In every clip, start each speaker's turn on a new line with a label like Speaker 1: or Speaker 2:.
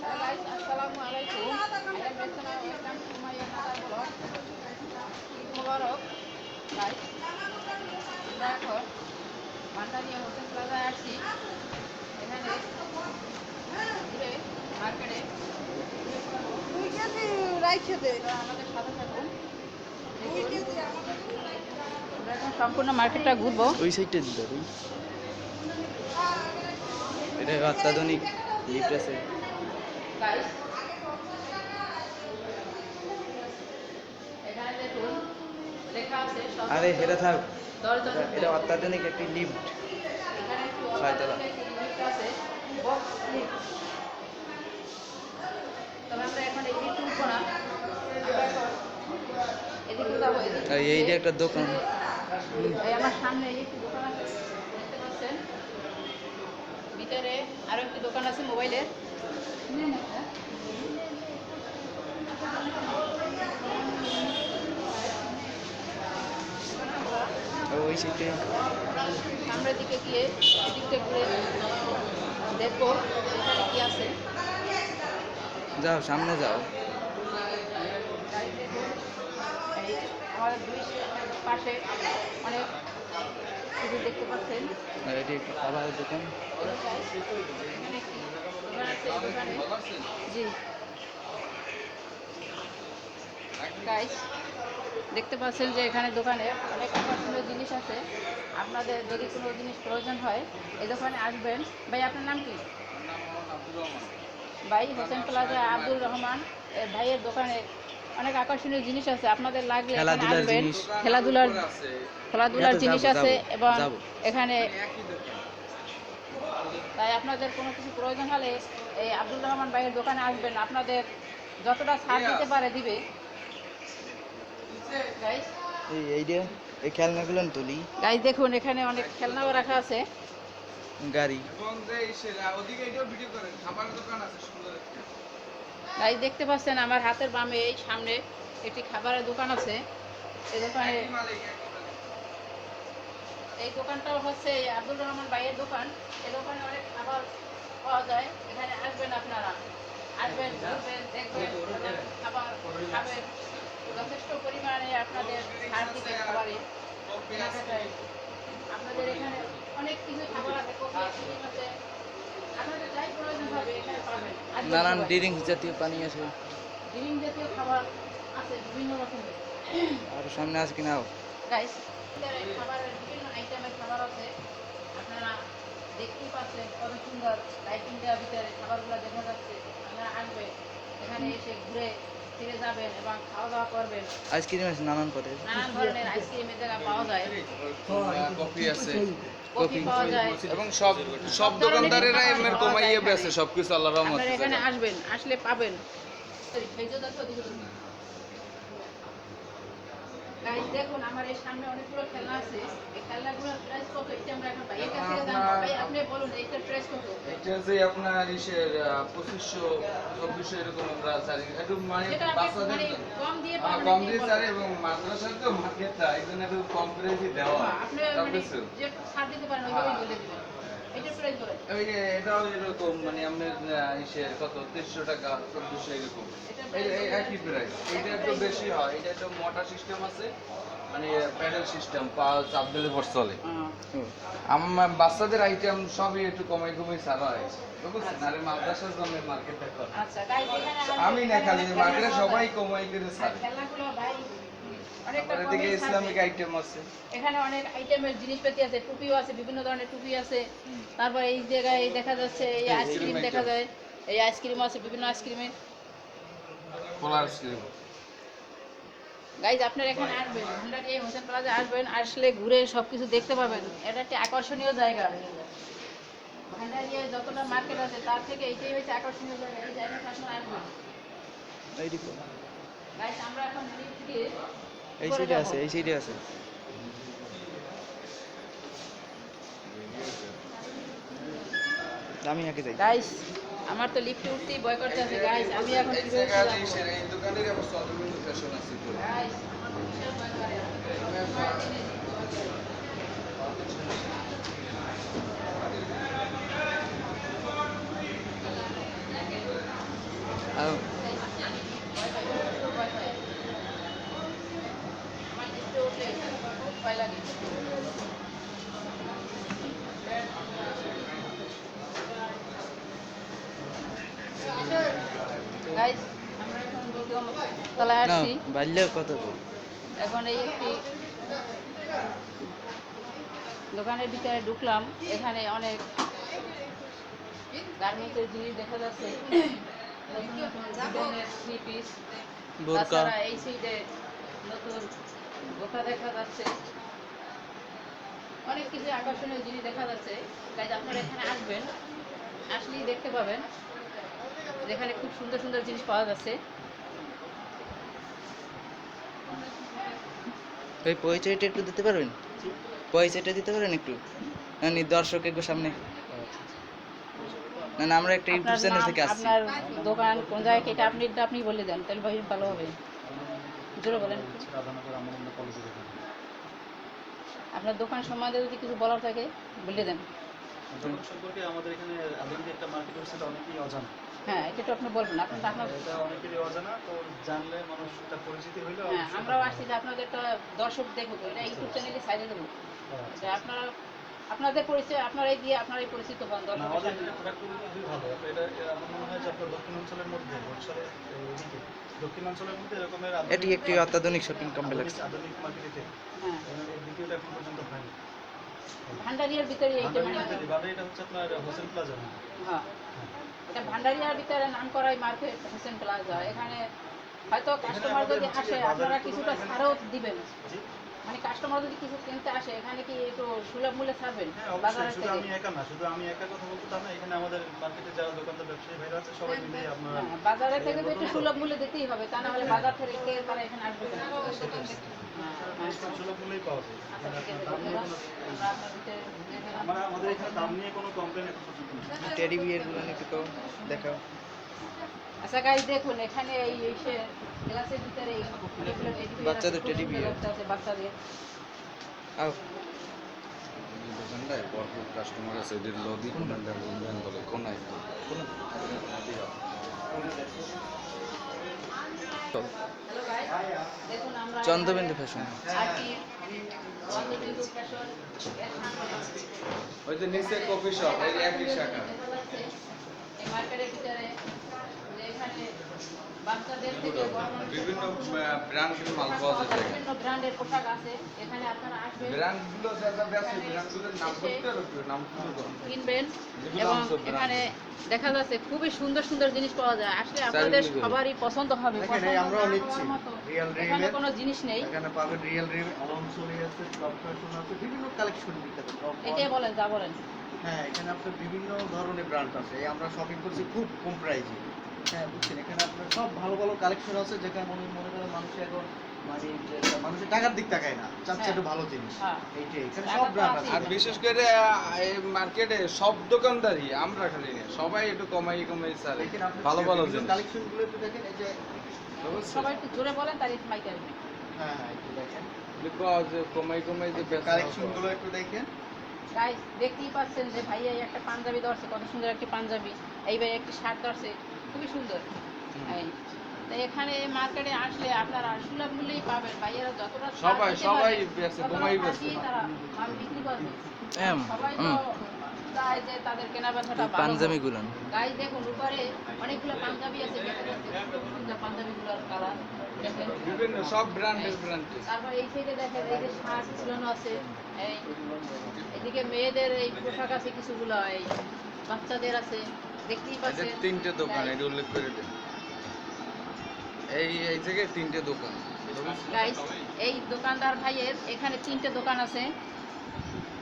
Speaker 1: Guys, Assalamualaikum. I am Rachana. Welcome to my another vlog. Eid Mubarak. Guys, আমরা এখন ভান্ডারিয়া হোসেন প্লাজায় আসছি। এখানে ঘুরে মার্কেটে আমাদের সাথে থাকুন। আমরা এখন সম্পূর্ণ মার্কেটটা ঘুরবো।
Speaker 2: ওই সাইডটা দিতে হবে। এটা অত্যাধুনিক লিফট আছে।
Speaker 1: Guys, এখানে দেখুন লেখা আছে
Speaker 2: আরে হেরা থাক,
Speaker 1: 10 জন
Speaker 2: এটা অত্যাধুনিক একটি লিফট।
Speaker 1: এখানে একটু
Speaker 2: ছয়তলা।
Speaker 1: লিফট আছে, বক্স লিফট। তবে আমরা এখন এই লিফট উঠবো না, আমরা এখন এদিকে যাবো।
Speaker 2: এই যে একটা দোকান,
Speaker 1: এই আমার সামনে এই একটি দোকান আছে, দেখতে পাচ্ছেন। ভিতরে আরো একটি দোকান আছে মোবাইলের।
Speaker 2: ওই সাইডে
Speaker 1: সামনের দিকে গিয়ে এদিকটা ঘুরে দেখবো এখানে কি আছে।
Speaker 2: যাও, সামনে যাও।
Speaker 1: এই আমাদের দুই পাশে অনেক কিছু দেখতে পাচ্ছেন।
Speaker 2: এটি একটি খাবারের দোকান।
Speaker 1: এখানে একটি দোকান আছে, এই দোকানে জি গাইস দেখতে পাচ্ছেন যে এখানে দোকানে অনেক আকর্ষণীয় জিনিস আছে। আপনাদের যদি কোনো জিনিস প্রয়োজন হয় এই দোকানে আসবেন। ভাই আপনার নাম কি? ভাই হোসেন প্লাজা আব্দুল রহমান ভাইয়ের দোকানে অনেক আকর্ষণীয় জিনিস আছে। আপনাদের লাগলে এখানে
Speaker 2: খেলাধুলার
Speaker 1: আসবেন।
Speaker 2: জিনিস।
Speaker 1: খেলাধুলার জিনিস
Speaker 2: যাবো,
Speaker 1: আছে এবং
Speaker 2: যাবো।
Speaker 1: এখানে তাই আপনাদের কোনো কিছু প্রয়োজন হলে এই আব্দুল রহমান ভাইয়ের দোকানে আসবেন। আপনাদের যতটা ছাড় দিতে পারে দিবে। গাইস
Speaker 2: এই খেলনাগুলো তুলি।
Speaker 1: গাইস দেখুন এখানে অনেক খেলনাও রাখা আছে।
Speaker 2: গাড়ি।
Speaker 1: গাইস দেখতে পাচ্ছেন আমার হাতের বামে এই সামনে একটি খাবারের দোকান আছে। এই দোকানে এই দোকানটাও হচ্ছে আব্দুল রহমান ভাইয়ের দোকান। এই দোকানে অনেক খাবার পাওয়া যায়। এখানে আসবেন, আপনারা আসবেন, ঘুরবেন, দেখবেন, খাবার খাবেন। যথেষ্ট পরিমাণে আপনাদের ছাড় দিবে খাবারে কেনাকাটায়। আপনাদের এখানে অনেক কিছু খাবার আছে, কফি আইসক্রিম আছে, আপনাদের যাই প্রয়োজন হবে এখানে পাবেন।
Speaker 2: নানান ড্রিঙ্কস জাতীয় পানি আছে।
Speaker 1: ড্রিঙ্ক জাতীয় খাবার আছে বিভিন্ন রকমের।
Speaker 2: আর সামনে আছে কিনা?
Speaker 1: গাইস খাবারের বিভিন্ন আইটেমের খাবার আছে। আপনারা দেখতেই পাচ্ছেন কত সুন্দর লাইটিং দেওয়ার ভিতরে খাবারগুলো দেখা যাচ্ছে। আপনারা আসবেন, এখানে এসে ঘুরে ফিরে যাবেন এবং খাওয়া দাওয়া করবেন।
Speaker 2: আইসক্রিম আছে নানান পদের।
Speaker 1: নানান ধরনের আইসক্রিমের জায়গা পাওয়া যায়,
Speaker 3: কফি আছে
Speaker 1: কফি পাওয়া যায়।
Speaker 3: এবং সব দোকানদারেরা এমনি কমাইয়ে বেচে সবকিছু আল্লাহর রহমতে।
Speaker 1: আপনারা এখানে আসবেন, আসলে পাবেন। গাইস দেখুন আমার এই সামনে অনেকগুলো খেলনা আছে। এই খেলনাগুলোর প্রাইস কত এটা আমরা এখন ভাইয়ের কাছ থেকে জানবো। ভাই আপনি বলুন এইটার প্রাইস কত?
Speaker 3: এটা যে আপনার ইসের 2500 2400 এরকম আমরা চাই একটু মানে
Speaker 1: যেটা আপনি
Speaker 3: বাচ্চাদের
Speaker 1: মানে কম দিয়ে পাবেন
Speaker 3: কম
Speaker 1: নাকি
Speaker 3: দিয়ে
Speaker 1: বলেন?
Speaker 3: চাই এবং মাদ্রাসার তো মার্কেটটা এইজন্য একটু কম করে দেওয়া
Speaker 1: আপনি
Speaker 3: সব
Speaker 1: মানে
Speaker 3: কিছু।
Speaker 1: যে ছাড় দিতে পারেন ওইভাবেই বলে দিবেন। এইটার প্রাইস বলেন।
Speaker 3: ওই যে এটাও এরকম মানে আপনার ইসের কত 300 টাকা 1400 এরকম এই একই প্রাইস। এটা একটু বেশি হয়, এটা একটু মোটা সিস্টেম আছে মানে প্যাডেল সিস্টেম পা চাপ দিলে পর চলে। আমার বাচ্চাদের আইটেম সবই একটু কমাই কমাই ছাড়া হয় বুঝছেন। আরে মাদ্রাসার জন্য মার্কেটটা করে
Speaker 1: আচ্ছা গাইস এখানে
Speaker 3: আমি না খালি মার্কেটে সবাই কমাই করে ছাড়ে।
Speaker 1: খেলনাগুলো ভাই অনেকটা
Speaker 3: আমার
Speaker 1: কমে
Speaker 3: এদিকে
Speaker 1: ছাড়বে।
Speaker 3: ইসলামিক আইটেম আছে।
Speaker 1: এখানে অনেক আইটেমের জিনিসপাতি আছে, টুপিও আছে, বিভিন্ন ধরনের টুপি আছে। তারপর এই জায়গায় দেখা যাচ্ছে এই আইসক্রিম দেখা যায়। এই আইসক্রিম আছে, বিভিন্ন আইসক্রিমের।
Speaker 3: পোলার আইসক্রিম
Speaker 1: গাইজ আপনারা এখানে আসবেন, ভান্ডারিয়া এই হোসেন প্লাজা আসবেন, আসলে ঘুরে সবকিছু দেখতে পাবেন। এটা একটি আকর্ষণীয় জায়গা। ভান্ডারিয়ায় যতটা মার্কেট আছে তার থেকে এইটাই হচ্ছে আকর্ষণীয় জায়গা। এই জায়গাটা আপনারা আসবেন। গাইজ আমরা এখন লিফট দিয়ে
Speaker 2: এই
Speaker 1: উপরে
Speaker 2: সাইডে
Speaker 1: যাবো।
Speaker 2: আছে, এই সাইডে আছে। আমি আগে যাই।
Speaker 1: গাইজ আমার তো লিফটে উঠতেই ভয় করতে আছে। গাইজ আমি এখন
Speaker 3: এই
Speaker 1: কিভাবে
Speaker 3: জায়গায়
Speaker 1: যাবো?
Speaker 3: এই দোকানের আবার সদরবিন্দু ফ্যাশন আছে তো।
Speaker 1: গাইজ আমার তো বিশাল ভয় করে।
Speaker 2: আও
Speaker 1: Guys, আমরা এখন দ্বিতীয় তলায়
Speaker 2: না
Speaker 1: আসছি।
Speaker 2: বাড়লেও কত দূর?
Speaker 1: এখন এই একটি দোকানের ভিতরে ঢুকলাম। এখানে অনেক গার্মেন্টের জিনিস দেখা যাচ্ছে, নতুন নতুন ডিজাইনের থ্রি পিস।
Speaker 2: বোরকা।
Speaker 1: তাছাড়া এই সাইডে নতুন বোরকা দেখা যাচ্ছে, অনেক কিছু আকর্ষণীয় জিনিস দেখা যাচ্ছে। গাইজ আপনারা এখানে আসবেন, আসলেই দেখতে পাবেন যেখানে খুব সুন্দর সুন্দর জিনিস পাওয়া যাচ্ছে।
Speaker 2: ওই পরিচয়টা একটু দিতে পারবেন? পরিচয়টা দিতে পারেন একটু? না নি দর্শকের সামনে। না না আমরা একটা ইউটিউব
Speaker 1: আপনার
Speaker 2: চ্যানেল
Speaker 1: নাম,
Speaker 2: থেকে আসছি।
Speaker 1: আপনার দোকান কোন জায়গায়, এটা আপনি বলে দেন, তাহলে ভাই ভালো হবে। জোরে বলেন। আপনার দোকান সম্বন্ধে যদি কিছু বলার থাকে বলে দেন।
Speaker 4: দোকান সম্পর্কে আমাদের এখানে আধুনিক একটা মার্কেট হচ্ছে, এটা অনেকেই অজানা।
Speaker 1: হ্যাঁ, এটা তো আপনি বলবেন। আপনার
Speaker 4: এটা অনেকেরই অজানা, তো জানলে মানুষটা পরিচিতি হইলে
Speaker 1: হ্যাঁ, আমরাও আসছি যে আপনাদের একটা দর্শক দেখুক, এটা ইউটিউব চ্যানেলে সাইডে দেবো যে আপনারা, আপনাদের পরিচয় আপনারাই দিয়ে আপনারাই পরিচিত হন দর্শকের
Speaker 4: আমাদের
Speaker 1: সাথে।
Speaker 4: প্রোডাক্টগুলো খুবই ভালো। এটা আমার মনে হয় যে আপনার দক্ষিণাঞ্চলের মধ্যে, বরিশালের এদিকে দক্ষিণাঞ্চলের মধ্যে এরকমের
Speaker 2: এটি একটি অত্যাধুনিক শপিং কমপ্লেক্স।
Speaker 4: আধুনিক মার্কেটে
Speaker 1: হ্যাঁ,
Speaker 4: এর দ্বিতীয়টা এখন পর্যন্ত হয়নি।
Speaker 1: ভান্ডারিয়ার ভিতরে এইটা মানে
Speaker 4: বাজারে হচ্ছে আপনার হোসেন প্লাজা।
Speaker 1: হ্যাঁ, এটা ভান্ডারিয়ার ভিতরে নাম করাই মার্কেট হোসেন প্লাজা। এখানে হয়তো কাস্টমার যদি আসে আপনারা কিছুটা ছাড়ও দিবেন, মানে কাস্টমার যদি কিছু কিনতে আসে এখানে কি একটু সুলভ মূল্যে ছাড়বেন
Speaker 4: হ্যাঁ,
Speaker 1: বাজারের
Speaker 4: শুধু
Speaker 1: থেকে?
Speaker 4: আমি একা না, শুধু আমি একা কথা বলতে তা না, এখানে আমাদের মার্কেটে যারা দোকানদার ব্যবসায়ী ভাইরা আছে সবাই মিলে আপনারা
Speaker 1: হ্যাঁ, বাজারের থেকে তো একটু সুলভ মূল্যে দিতেই হবে, তা না হলে বাজার থেকে কে তারা এখানে আসবে না। হ্যাঁ,
Speaker 4: সুলভ মূল্যেই পাওয়া যায়।
Speaker 1: আচ্ছা, ঠিক আছে,
Speaker 4: দাম নিয়ে
Speaker 1: ধন্যবাদ।
Speaker 4: কোনো-
Speaker 1: আমরা আপনার ভিতরে দেখলাম।
Speaker 4: আমাদের এখানে দাম নিয়ে কোনো কমপ্লেন এখন পর্যন্ত নেই।
Speaker 2: টেডি বিয়ার গুলো একটু কও, দেখাও।
Speaker 1: আচ্ছা গাইজ দেখুন, এখানে এই এসে গ্লাসের ভিতরে
Speaker 2: বাচ্চাদের টেডি বিয়ার।
Speaker 1: আছে বাচ্চাদের।
Speaker 2: আও
Speaker 3: দোকানটায় ভরপুর কাস্টমার আছে, এদের লদি কোনান্ডার বলবেন বলে কোনায়
Speaker 1: হ্যালো গাইজ, দেখুন আমরা
Speaker 2: চন্দ্রবিন্দু ফ্যাশন।
Speaker 1: আছি চন্দ্রবিন্দু ফ্যাশন এর সামনে।
Speaker 3: ওই যে নিচে কফি শপ, এই একই শাখা।
Speaker 1: এই মার্কেটের ভিতরে যে এখানে বাচ্চাদের থেকে বড় মানুষের
Speaker 3: বিভিন্ন ব্র্যান্ডের মাল পাওয়া যায় এখানে।
Speaker 1: বিভিন্ন ব্র্যান্ডের পোশাক আছে, এখানে আপনারা আসবেন,
Speaker 3: ব্র্যান্ডগুলো যা যা আছে ব্র্যান্ডগুলোর নাম করতে হবে, নাম শুনবো।
Speaker 1: কিনবেন।
Speaker 3: যেগুলো
Speaker 1: এবং
Speaker 3: আমসব brand।
Speaker 1: এখানে দেখা যাচ্ছে খুবই সুন্দর সুন্দর জিনিস পাওয়া যায়, আসলে আপনাদের
Speaker 3: চারিদিকে।
Speaker 1: সবারই পছন্দ হবে।
Speaker 4: দেখেন, এই
Speaker 1: পছন্দ
Speaker 4: আমরাও
Speaker 1: না
Speaker 4: নিচ্ছি।
Speaker 1: হওয়ার মতো
Speaker 4: Real
Speaker 1: এখানে
Speaker 4: Dream-এর।
Speaker 1: কোনো জিনিস নেই।
Speaker 4: এখানে পাবেন রিয়েল রিম, অলমসলি আছে, টপ ফ্যাশন আছে, বিভিন্ন কালেকশন বিখ্যাত।
Speaker 1: এটাই বলেন, যা বলেন।
Speaker 4: হ্যাঁ, এখানে আপনার বিভিন্ন ধরনের ব্র্যান্ড আছে। এই আমরা শপিং করছি খুব কম প্রাইসে। হ্যাঁ, বুঝছেন, এখানে আপনার সব ভালো ভালো কালেকশন আছে, যেখানে মনে করেন মানুষ এখন মানে যে মানুষের টাকার দিক তাকায় না, চাচ্ছে
Speaker 1: হ্যাঁ।
Speaker 4: একটু ভালো জিনিস।
Speaker 1: হ্যাঁ।
Speaker 4: এইটাই, এখানে
Speaker 1: টাকা
Speaker 4: সব
Speaker 1: তো
Speaker 4: ব্র্যান্ড আছে।
Speaker 1: আছেই।
Speaker 3: আর বিশেষ করে এই মার্কেটে সব দোকানদারই, আমরা খালি না, সবাই একটু কমাই কমাই চালে
Speaker 4: দেখেন আপনি
Speaker 3: ভালো ভালো জিনিস।
Speaker 4: কালেকশন গুলো একটু দেখেন, এই যে
Speaker 3: বুঝছেন?
Speaker 1: সবাই একটু জোরে বলেন, তার মাইক আসবে।
Speaker 4: হ্যাঁ হ্যাঁ, একটু দেখেন
Speaker 3: দেখো যে কমাই কমাই যে বেচা
Speaker 4: কালেকশন গুলো একটু দেখেন।
Speaker 1: গাইস দেখতেই পাচ্ছেন যে ভাইয়া এই একটা পাঞ্জাবি ধরছে, কত সুন্দর একটি পাঞ্জাবি। এই ভাই একটি শার্ট ধরছে, খুবই সুন্দর। এই তো এখানে মার্কেটে আসলে আপনারা সুলভ মূল্যেই পাবেন। ভাইয়েরা যতটা ছাড়
Speaker 3: সবাই
Speaker 1: দিতে
Speaker 3: সবাই
Speaker 1: পারে,
Speaker 3: বেচে,
Speaker 1: ততটা
Speaker 3: কমাই
Speaker 1: ছাড়
Speaker 3: বেচে।
Speaker 1: দিয়েই তারা মাল বিক্রি করে। সবাই তো
Speaker 2: হুম।
Speaker 1: চায় যে তাদের কেনা বেচাটা ভালো হোক।
Speaker 2: পাঞ্জাবি গুলান।
Speaker 1: গাইস দেখুন, উপরে অনেকগুলো পাঞ্জাবি আছে, দেখা যাচ্ছে সুন্দর সুন্দর পাঞ্জাবিগুলোর কালার দেখেন।
Speaker 3: বিভিন্ন সব ব্র্যান্ডের ব্র্যান্ডের।
Speaker 1: তারপর এই সাইডে দেখেন, এই যে শার্ট ঝুলানো আছে, এই এদিকে মেয়েদের এই পোশাক আছে কিছুগুলো, এই বাচ্চাদের আছে, দেখতেই
Speaker 3: এটা
Speaker 1: পাচ্ছেন।
Speaker 3: তিনটে দোকান, এটা উল্লেখ করে দেন। এই জায়গায় তিনটে দোকান।
Speaker 1: গাইস, এই দোকানদার ভাইয়ের এখানে 3টে দোকান আছে।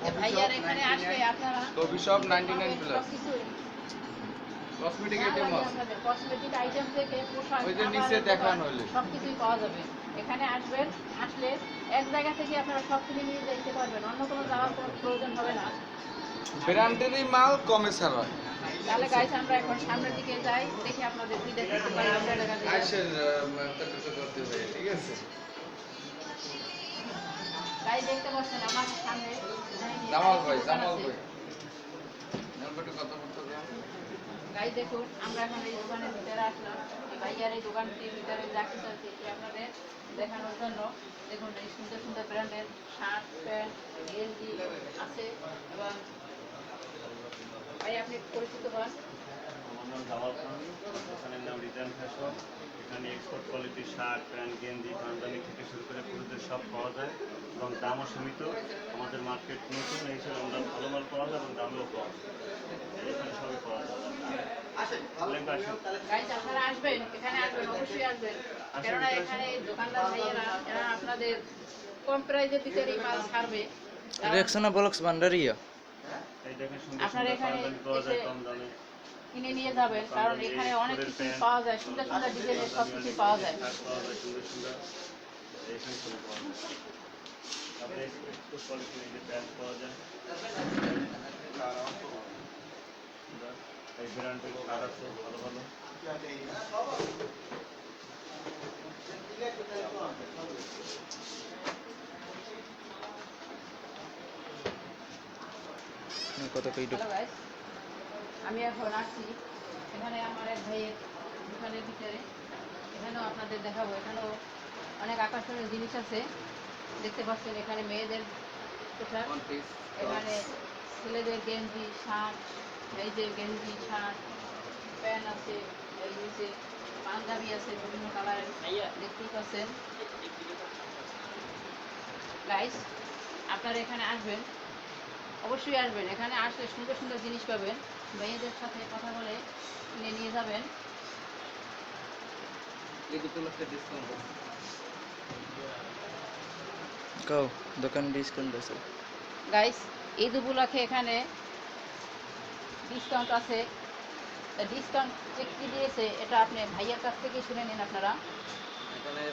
Speaker 1: এই ভাইয়ার এখানে আসলে আপনারা
Speaker 3: কফি শপ 99 প্লাস।
Speaker 1: সবকিছুই
Speaker 3: কসমেটিক
Speaker 1: যা
Speaker 3: আইটেম
Speaker 1: লাগে
Speaker 3: আছে।
Speaker 1: আপনাদের, কসমেটিক আইটেম থেকে পোশাক,
Speaker 3: ওই যে নিচে
Speaker 1: খাবারের
Speaker 3: দেখানো
Speaker 1: দোকান,
Speaker 3: হইলো।
Speaker 1: সবকিছুই পাওয়া যাবে। এখানে আসবেন, আসলে এক জায়গা থেকে আপনারা সব কিনে নিয়ে যেতে পারবেন, অন্য কোনো যাওয়ার কোনো প্রয়োজন হবে না।
Speaker 3: ব্র্যান্ডেরই মাল কমে ছাড় হয়।
Speaker 1: তাহলে গাইস আমরা এখন সামনের দিকে যাই, দেখি আপনাদের কি দেখতে পাই আমরা দেখা যায়।
Speaker 3: আইসের তর্ক করতে হবে, ঠিক আছে?
Speaker 1: গাইস দেখতে পাচ্ছেন আমার সামনে
Speaker 3: জামাল ভাই, জামাল ভাই। নাম্বারটা কত বলতে হবে?
Speaker 1: গাইজ দেখুন আমরা এখন এই দোকানের ভিতরে আসলাম, এই ভাইয়ার এই দোকানটির ভিতরে যা কিছু আছে এটি আপনাদের দেখানোর জন্য। দেখুন এই সুন্দর সুন্দর ব্র্যান্ডের শার্ট প্যান্ট গেঞ্জি আছে। এবং ভাই আপনি পরিচিত হন।
Speaker 5: আমার নাম জামাল খান, দোকানের নাম রিটার্ন ফ্যাশন। এখানে এক্সপোর্ট কোয়ালিটির শার্ট প্যান্ট গেঞ্জি পাঞ্জাবি থেকে শুরু করে পুরুষদের সব পাওয়া যায় এবং দামও সীমিত। আমাদের মার্কেট নতুন, এই হিসেবে আমরা ভালো মাল পাওয়া যায় এবং দামেও পাওয়া যায়। এখানে সবই পাওয়া যায়। অনেক আসুন।
Speaker 1: গাইজ আপনারা আসবেন, এখানে আসবেন, অবশ্যই আসবেন, কেননা এখানে দোকানদার ভাইয়েরা এরা আপনাদের কম প্রাইসের ভিতরে মাল ছাড়বে।
Speaker 2: রেক্সোনা বলক্স ভান্ডারিয়া।
Speaker 5: এই দেখেন সুন্দর
Speaker 1: আপনারা
Speaker 5: সুন্দর
Speaker 1: এখানে
Speaker 5: পাঞ্জাবি পাওয়া যায়
Speaker 1: এসে
Speaker 5: কম দামে।
Speaker 1: কিনে নিয়ে যাবেন, কারণ এখানে অনেক কিছু পাওয়া যায়, সুন্দর সুন্দর ডিজাইনের সব কিছু পাওয়া যায়।
Speaker 5: শার্ট পাওয়া যায় সুন্দর সুন্দর, এখানে সবই পাওয়া যায়। তারপরে এক্সপোর্ট কোয়ালিটির এই যে প্যান্ট পাওয়া যায়, এই ব্র্যান্ডের শার্ট আছে ভালো ভালো।
Speaker 2: কত কই
Speaker 1: হ্যালো গাইস, আমি এখন আসছি এখানে আমার এক ভাইয়ের দোকানের ভিতরে। এখানেও আপনাদের দেখাবো, এখানেও অনেক আকর্ষণীয় জিনিস আছে দেখতে পাচ্ছেন। এখানে মেয়েদের পোশাক,
Speaker 3: ওয়ান পিস
Speaker 1: এখানে ছেলেদের গেঞ্জি শার্ট, এই যে গেঞ্জি শার্ট প্যান্ট আছে, এই যে পাঞ্জাবি আছে বিভিন্ন কালারের দেখতেই পাচ্ছেন। গাইস আপনারা এখানে আসবেন, অবশ্যই আসবেন, এখানে আসলে সুন্দর সুন্দর জিনিস পাবেন। ভাইয়াদের সাথে কথা বলে কিনে নিয়ে যাবেন।
Speaker 3: এই দুটো লক্ষে ডিসকাউন্ট আছে।
Speaker 2: কাও দোকান ডিসকাউন্ট আছে।
Speaker 1: গাইস ঈদ উপলক্ষে এখানে ডিসকাউন্ট আছে। ডিসকাউন্ট যে কী দিয়েছে এটা আপনি ভাইয়ার কাছ থেকে শুনে নিন আপনারা।
Speaker 3: এখানে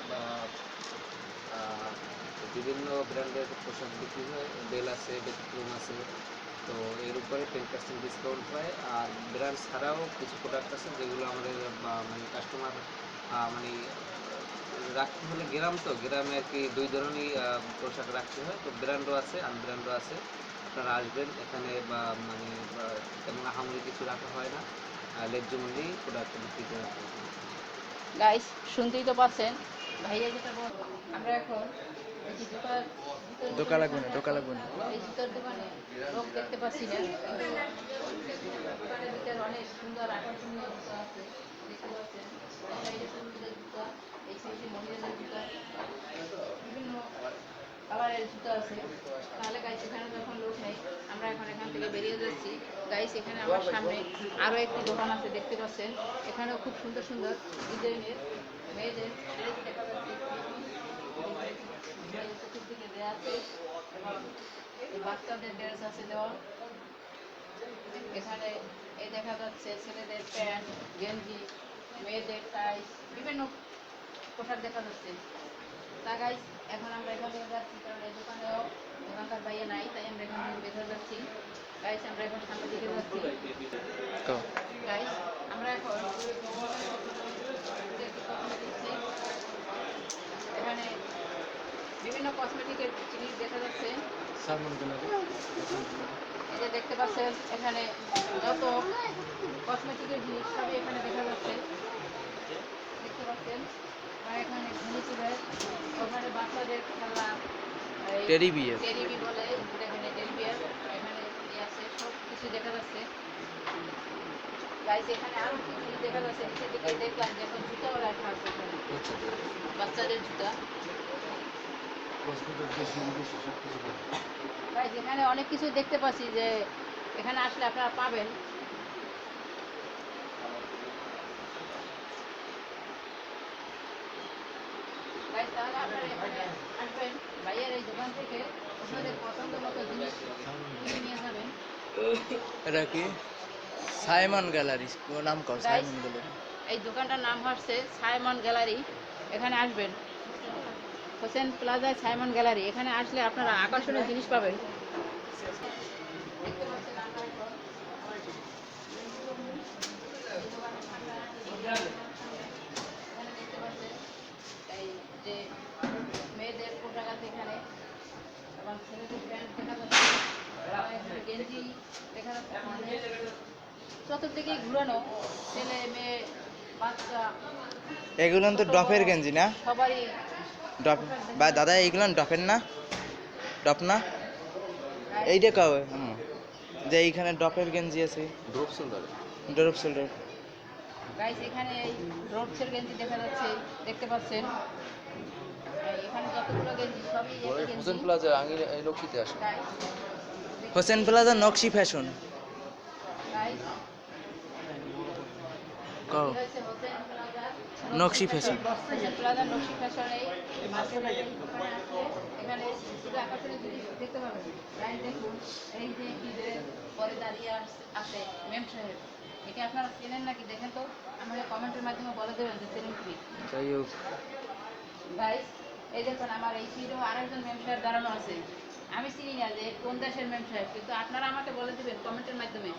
Speaker 3: বিভিন্ন ব্র্যান্ডের পোশাক বিক্রি হয়, বেল আছে, ব্যতিক্রম আছে। তো এর উপরে 10% ডিসকাউন্ট পায়। আর ব্র্যান্ড ছাড়াও কিছু প্রোডাক্ট আছে যেগুলো আমাদের মানে কাস্টমার মানে রাখতে হলে গ্রাম, তো গ্রামে আর কি দুই ধরনেরই পোশাক রাখতে হয়। তো ব্র্যান্ডও আছে আনব্র্যান্ডও আছে। আপনারা আসবেন এখানে মানে তেমন আহামরি কিছু রাখা হয় না, ন্যায্য মূল্যেই প্রোডাক্ট বিক্রি করা হয়।
Speaker 1: গাইস শুনতেই তো পাচ্ছেন ভাইয়া যেটা বলবো। আমরা এখন এই যে
Speaker 2: দোকা লাগবে না, দোকা লাগবে না।
Speaker 1: এই জুতার দোকানে লোক দেখতে পাচ্ছি না, কিন্তু দোকানের ভিতরে অনেক সুন্দর আকর্ষণীয় জুতা আছে দেখতে পাচ্ছেন। এই সাইডে পুরুষদের জুতা, এই সাইডে মহিলাদের জুতা, বিভিন্ন কালারের জুতা আছে। তাহলে গাইস এখানে যখন লোক নেই, আমরা এখন এখান থেকে বেরিয়ে যাচ্ছি। গাইস এখানে আমার সামনে আরও একটি দোকান আছে দেখতে পাচ্ছেন। এখানেও খুব সুন্দর সুন্দর ডিজাইনের মেয়েদের ড্রেস দেখা যাচ্ছে। চতুর্দিকে দেওয়া আছে এবং এই বাচ্চাদের ড্রেস আছে দেওয়া। এখানে এই দেখা যাচ্ছে ছেলেদের প্যান্ট গেঞ্জি, মেয়েদের টাই, বিভিন্ন পোশাক দেখা যাচ্ছে। তা গাইস এখন আমরা এখান থেকে যাচ্ছি, কারণ এই দোকানেও দোকানদার বাইরে নাই, তাই আমরা এখান থেকে বের হয়ে যাচ্ছি। গাইস আমরা এখন সামনের দিকে যাচ্ছি।
Speaker 2: কাও
Speaker 1: গাইস আমরা এখন এখানে বিভিন্ন কসমেটিকের জিনিস দেখা যাচ্ছে। এই যে দেখতে পাচ্ছেন এখানে যত কসমেটিকের জিনিস সবই এখানে দেখা যাচ্ছে দেখতে পাচ্ছেন। আর এখানে ঘুমিয়ে ওখানে বাচ্চাদের খেলনা,
Speaker 2: টেডি বিয়ার।
Speaker 1: টেরিবি বলে, এখানে টেরি বিয়ার এখানে আছে, সব কিছু দেখা যাচ্ছে। গাইস এখানে আরো কি জিনিস দেখা যাচ্ছে, নিচের দিকে দেখলাম যে এখন জুতাও রাখা আছে এখানে, বাচ্চাদের জুতা। গাইস এখানে অনেক কিছু দেখতে পাচ্ছি যে এখানে আসলে আপনারা পাবেন। গাইস তাহলে আপনারা এখানে আসবেন, ভাইয়ের এই দোকান থেকে আপনাদের পছন্দ মতো জিনিস কিনে নিয়ে যাবেন।
Speaker 2: এটা কি সাইমন গ্যালারি, ও নাম কাও সাইমন গ্যালারি।
Speaker 1: এই দোকানটার নাম হচ্ছে সাইমন গ্যালারি। এখানে আসবেন, হোসেন প্লাজায় সাইমন গ্যালারি। এখানে আসলে আপনারা আকর্ষণীয় জিনিস পাবেন। দেখতে পাচ্ছেন আমরা এখন এখানে দেখতে পাচ্ছেন এই যে মেয়েদের পোশাক আছে এখানে, এবং ছেলেদের প্যান্ট দেখা যাচ্ছে, এবং এখানে গেঞ্জি দেখা যাচ্ছে, যত চতুর্দিকে ঘুরানো, ছেলে মেয়ে বাচ্চা
Speaker 2: এগুলো তো ডপের গেঞ্জি না?
Speaker 1: সবারই
Speaker 2: ডপ বা দাদা এইগুলো ডপের না? ডপ না? এইটা কবে যে এইখানে ডপের গেঞ্জি আছে,
Speaker 3: drop shoulder.
Speaker 2: Drop shoulder.
Speaker 1: Guys এখানে এই ড্রপসের গেঞ্জি দেখা যাচ্ছে, দেখতে পাচ্ছেন। এখানে যতগুলো গেঞ্জি সবই একই গেঞ্জি।
Speaker 3: হোসেন প্লাজা আঙিল এই লক্ষ্মীতে আসে।
Speaker 1: গাইস
Speaker 2: হোসেন প্লাজা নকশি ফ্যাশন।
Speaker 1: গাইস
Speaker 2: কও
Speaker 1: হচ্ছে হোসেন প্লাজা
Speaker 2: নকশি ফ্যাশন।
Speaker 1: হোসেন প্লাজা নকশি ফ্যাশন এই মার্কেটে দোকানে আসলে এখানে শুধু আকর্ষণীয় জিনিস দেখতে পাবেন। গাইস দেখুন, এই যে কি যে পরে দাঁড়িয়ে আছে মেম সাহেব, একে আপনারা চেনেন নাকি দেখেন তো, আমাকে কমেন্টের মাধ্যমে বলে দেবেন যে চেনেন কি।
Speaker 2: যাই হোক,
Speaker 1: গাইস এই দেখুন আমার এই সিটে আরেকজন মেম সাহেব দাঁড়ানো আছে। আমি চিনি না যে কোন দেশের মেম সাহেব, কিন্তু আপনারা আমাকে বলে দিবেন কমেন্টের মাধ্যমে।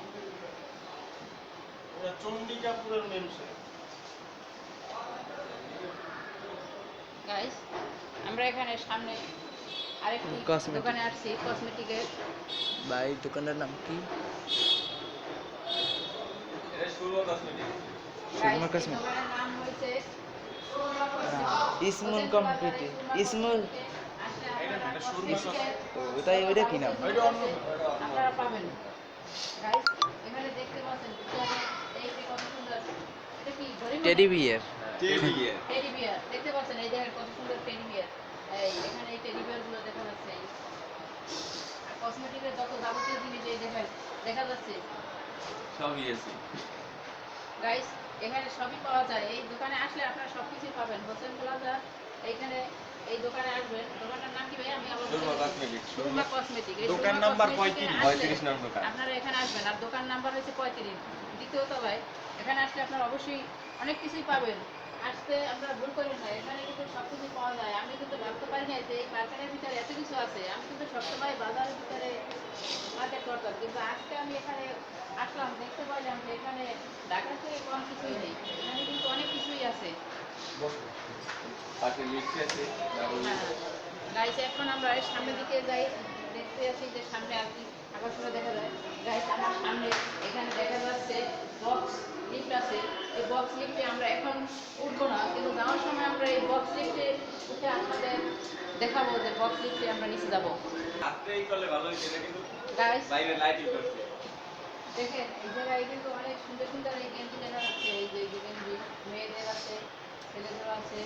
Speaker 5: চন্ডিকাপুরের মেমসে
Speaker 1: গাইস আমরা এখানে সামনে আরেকটি
Speaker 2: Cosmetic.
Speaker 1: দোকানে আসছি কসমেটিকের।
Speaker 2: ভাই দোকানের নাম কি?
Speaker 3: এটা সুরমা কসমেটিক।
Speaker 1: গাইস
Speaker 2: সুরমা
Speaker 1: এই
Speaker 2: cosmetic।
Speaker 1: দোকানের নাম হয়েছে সুরমা কসমেটিক।
Speaker 2: ইসমুল
Speaker 1: হোসেন
Speaker 2: কমপ্লিট
Speaker 1: প্লাজার এই
Speaker 2: ইসমুল।
Speaker 1: আসলে আপনারা কসমেটিকের
Speaker 2: ওটাই ওইটা কি নাম?
Speaker 1: আপনারা পাবেন। গাইস এখানে দেখতে পাচ্ছেন ভিতরে এই যে কত সুন্দর, এটা কি ঘড়ি মনে?
Speaker 2: Teddy bear.
Speaker 1: টেডি বিয়ার দেখতে পাচ্ছেন, এই দেখেন কত সুন্দর টেডি বিয়ার। এই এখানে এই টেডি বিয়ার গুলো দেখা যাচ্ছে। আর কসমেটিকের যত যাবতীয় জিনিস এই দেখেন দেখা যাচ্ছে।
Speaker 3: সবই আছে।
Speaker 1: গাইস এখানে সবই পাওয়া যায়, এই দোকানে আসলে আপনারা সবকিছুই পাবেন। হোসেন প্লাজা এইখানে এই দোকানে আসবেন। দোকানের নাম কি ভাই? আমি আবার
Speaker 3: সুরমা কসমেটিক।
Speaker 1: সুরমা কসমেটিক। এই
Speaker 5: দোকান
Speaker 1: সুরমা
Speaker 5: নাম্বার
Speaker 1: কসমেটিকে
Speaker 3: 35
Speaker 1: আসলে
Speaker 3: নম্বর দোকান।
Speaker 1: আপনারা এখানে আসবেন, আর দোকান নাম্বার হচ্ছে 35 দ্বিতীয় তলায়। এখানে আসলে আপনারা অবশ্যই অনেক কিছুই পাবেন। আসতে আপনারা ভুল করেন না, এখানে কিন্তু সব কিছু পাওয়া যায়। আমি কিন্তু ভাবতে পারি না যে এই মার্কেটের ভিতরে এত কিছু আছে। আমি কিন্তু সবসময় বাজারের ভিতরে মার্কেট করতাম, কিন্তু আজকে আমি এখানে আসলাম, দেখতে পাইলাম যে এখানে ঢাকার থেকে কম কিছুই নেই, এখানে কিন্তু অনেক কিছুই আছে।
Speaker 3: পাশে লিফট আছে।
Speaker 1: গাইস এখন আমরা এর সামনের দিকে যাই, দেখতে আছি যে সামনে আর কি আকর্ষণ দেখা যায়। গাইস আমার সামনে এখানে দেখা যাচ্ছে বক্স লিফট আছে। এই বক্স লিফটে আমরা এখন উঠবো না, কিন্তু যাওয়ার সময় আমরা এই বক্স লিফটে উঠে আপনাদের দেখাবো যে বক্স লিফটে আমরা নিচে যাবো।
Speaker 3: রাত্রে এই করলে ভালো হইছে, এটা কিন্তু
Speaker 1: গাইস
Speaker 3: বাইরে লাইটিং করছে।
Speaker 1: দেখেন এই জায়গায় কিন্তু অনেক সুন্দর সুন্দর এই গেঞ্জি দেখা যাচ্ছে। এই যে গেঞ্জি মেয়েদের আছে, ছেলেদের আছে।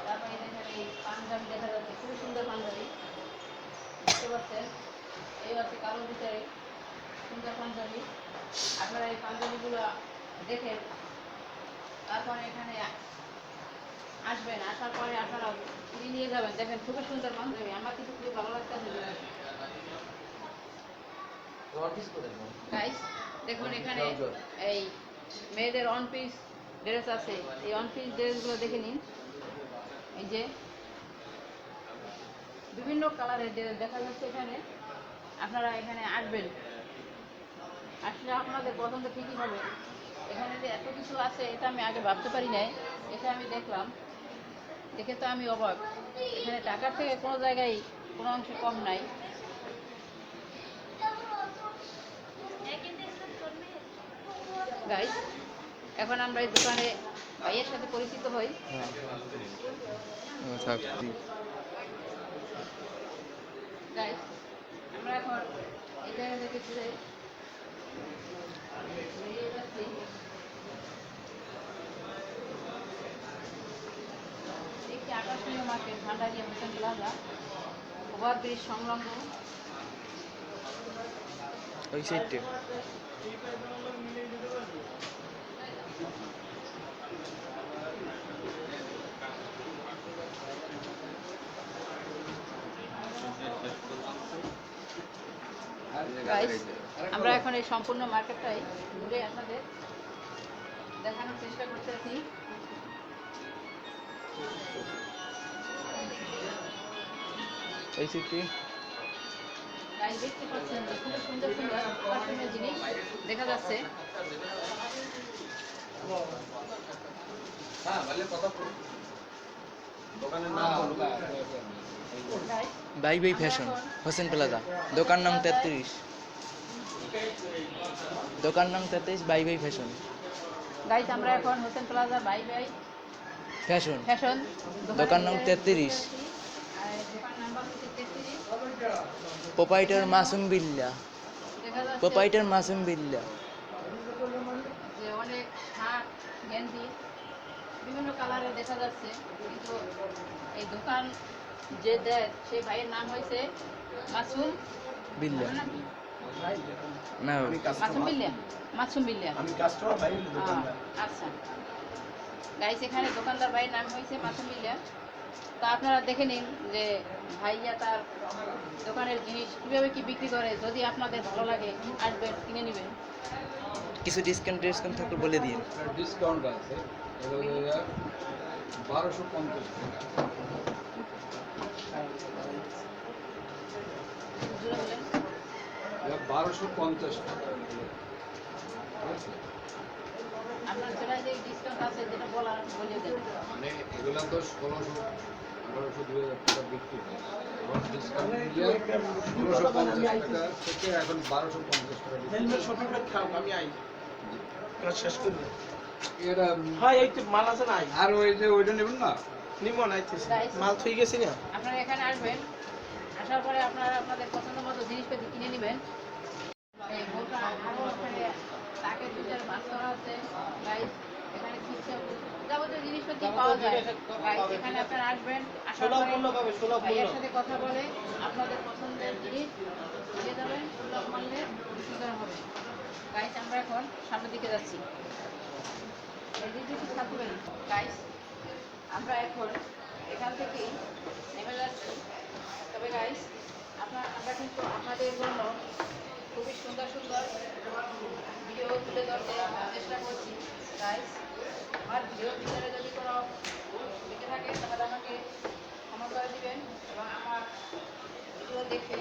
Speaker 1: তারপরে দেখেন এই পাঞ্জাবি দেখা যাচ্ছে, খুবই সুন্দর পাঞ্জাবি দেখতে পাচ্ছেন। এই আছে কালোর ভিতরে সুন্দর পাঞ্জাবি। আপনারা এই পাঞ্জাবিগুলো দেখেন, তারপরে এখানে আসবেন, আসার পরে আপনারা কিনে নিয়ে যাবেন। দেখেন খুবই সুন্দর পাঞ্জাবি, আমার কিন্তু খুবই ভালো লাগতেছে। গাইস দেখুন এখানে এই মেয়েদের অন পিস ড্রেস আছে। এই অন পিস ড্রেসগুলো দেখে নিন। এই যে বিভিন্ন কালারের ড্রেস দেখা যাচ্ছে এখানে। আপনারা এখানে আসবেন, আসলে আপনাদের পছন্দ ঠিকই হবে। এখানে যে এত কিছু আছে এটা আমি আগে ভাবতে পারি নাই, এটা আমি দেখলাম, দেখে তো আমি অবাক। এখানে টাকার থেকে কোনো জায়গায় কোনো অংশে কম নাই। গাইস এখন আমরা এই দোকানে ভাইয়ের সাথে পরিচিত হই।
Speaker 2: থাক।
Speaker 1: গাইস আমরা এখন এই জায়গা থেকে ঘুরে বেরিয়ে যাচ্ছি। একটি আকর্ষণীয় market Bhandaria Hossain plaza, overbridge সংলগ্ন।
Speaker 2: ওই সাইডে
Speaker 1: গাইস আমরা এখন এই সম্পূর্ণ মার্কেটটাই ঘুরে আপনাদের দেখানোর চেষ্টা করতেছি।
Speaker 2: এই সাইডে
Speaker 1: গাইস দেখতে পাচ্ছেন যে খুব সুন্দর সুন্দর আকর্ষণীয় জিনিস দেখা যাচ্ছে।
Speaker 3: হ্যাঁ বলে কথা বলুন। দোকানের নাম বলুন।
Speaker 1: Guys
Speaker 2: bye bye fashion Hossain plaza, দোকান নাম 33। দোকান নং 33 বাই বাই ফ্যাশন।
Speaker 1: গাইস আমরা এখন Hossain plaza bye bye
Speaker 2: fashion
Speaker 1: fashion
Speaker 2: দোকান নং 33,
Speaker 1: আর দোকান নাম্বার হচ্ছে 33।
Speaker 2: প্রোপাইটার মাসুম বিল্লা,
Speaker 1: দেখা যাচ্ছে
Speaker 2: প্রোপাইটার মাসুম বিল্লা।
Speaker 1: যে অনেক শার্ট গেঞ্জি বিভিন্ন কালারের দেখা যাচ্ছে, কিন্তু এই দোকান যে দেয় সেই ভাইয়ের নাম হয়েছে মাসুম
Speaker 2: বিল্লা
Speaker 1: নাকি?
Speaker 2: না,
Speaker 1: মাসুম বিল্লা, মাসুম বিল্লা।
Speaker 4: আমি কাস্টমার ভাই
Speaker 1: আচ্ছা গাইস, এখানে দোকানদার ভাইয়ের নাম হয়েছে মাসুম বিল্লা। তো আপনারা দেখে নিন যে ভাইয়া তার দোকানের জিনিস কীভাবে কি বিক্রি করে। যদি আপনাদের ভালো লাগে আসবেন, কিনে নেবেন।
Speaker 2: কিছু ডিসকাউন্ট থাকলে বলে দিন।
Speaker 3: ডিসকাউন্ট আছে, 1250
Speaker 1: জুড়ে বলেন।
Speaker 3: 1250
Speaker 1: আপনার যেটা যে ডিসকাউন্ট আছে যেটা বলার বলে দেন।
Speaker 3: মানে এগুলা তো 1600 1800 2000 টাকা বিক্রি হয়, এবং ডিসকাউন্ট দিয়ে 1650 টাকা থেকে এখন 1250 টাকা বিক্রি হয়।
Speaker 6: শেষ করি
Speaker 3: এটা
Speaker 6: হ্যাঁ এই তো মাল আছে নাই
Speaker 3: আর ওই যে ওইটা নেবেন না,
Speaker 6: নিমন আইতেছে মাল থই গেছি না
Speaker 1: আপনারা এখানে আসবেন, আসার পরে আপনারা আপনাদের পছন্দ মতো জিনিসপাতি কিনে নেবেন। এই বোটা আরও এখানে তাকে দুধের মাছ করা আছে গাইস, এখানে খুচরা যাবতীয় জিনিসপাতি পাওয়া যায় গাইস। এখানে আপনারা আসবেন, আসার
Speaker 6: সুলভ
Speaker 1: পরে
Speaker 6: মূল্য পাবে, সুলভ
Speaker 1: ভাইয়ের
Speaker 6: মূল্য।
Speaker 1: সাথে কথা বলে আপনাদের পছন্দের জিনিস নিয়ে যাবেন, সুলভ মূল্যে বিক্রি করা হবে। গাইস আমরা এখন সামনের দিকে যাচ্ছি। এই জিনিসটি থাকবেন গাইস, আমরা এখন এখান থেকেই নেমে যাচ্ছি। তবে গাইস আমরা কিন্তু আপনাদের জন্য খুবই সুন্দর সুন্দর ভিডিও তুলে ধরতে চেষ্টা করছি গাইস। আমার ভিডিওর ভিতরে যদি কোনো লিখে থাকে তাহলে আমাকে ক্ষমা করে দিবেন, এবং আমার ভিডিও দেখে